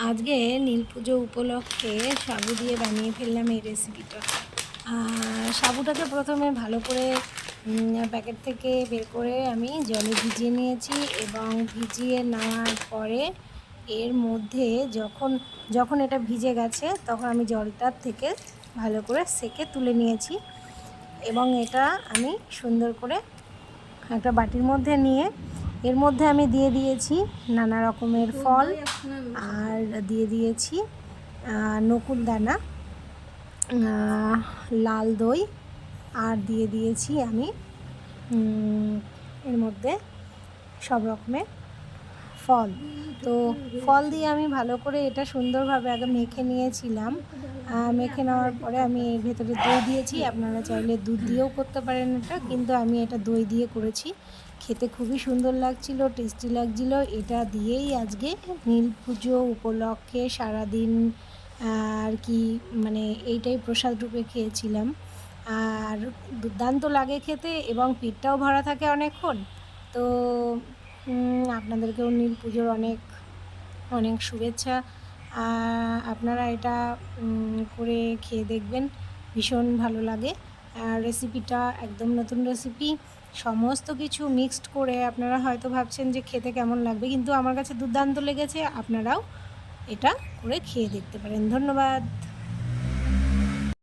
আজকে নীল পুজো উপলক্ষে সাবু দিয়ে বানিয়ে ফেললাম এই রেসিপিটা। সাবুটাকে প্রথমে ভালো করে প্যাকেট থেকে বের করে আমি জলে ভিজিয়ে নিয়েছি এবং ভিজিয়ে নেওয়ার পরে এর মধ্যে যখন যখন এটা ভিজে গেছে তখন আমি জলটার থেকে ভালো করে সেকে তুলে নিয়েছি এবং এটা আমি সুন্দর করে একটা বাটির মধ্যে নিয়ে এর মধ্যে আমি দিয়ে দিয়েছি নানা রকমের ফল আর দিয়ে দিয়েছি নকুল দানা, লাল দই আর দিয়ে দিয়েছি আমি এর মধ্যে সব রকমের ফল। তো ফল দিয়ে আমি ভালো করে এটা সুন্দরভাবে আগে মেখে নিয়েছিলাম। মেখে নেওয়ার পরে আমি এর ভেতরে দই দিয়েছি। আপনারা চাইলে দুধ দিয়েও করতে পারেন এটা, কিন্তু আমি এটা দই দিয়ে করেছি। খেতে খুবই সুন্দর লাগছিল, টেস্টি লাগছিল। এটা দিয়েই আজকে নীল পুজো উপলক্ষে সারাদিন আর কি মানে এইটাই প্রসাদ রূপে খেয়েছিলাম। আর দুর্দান্ত লাগে খেতে এবং পেটটাও ভরা থাকে অনেকক্ষণ। তো আপনাদেরকেও নীল পুজোর অনেক অনেক শুভেচ্ছা। আপনারা এটা করে খেয়ে দেখবেন, ভীষণ ভালো লাগে। রেসিপিটা একদম নতুন রেসিপি, সমস্ত কিছু মিক্সড করে। আপনারা হয়তো ভাবছেন যে খেতে কেমন লাগবে, কিন্তু আমার কাছে দুর্দান্ত লেগেছে। আপনারাও এটা করে খেয়ে দেখতে পারেন। ধন্যবাদ।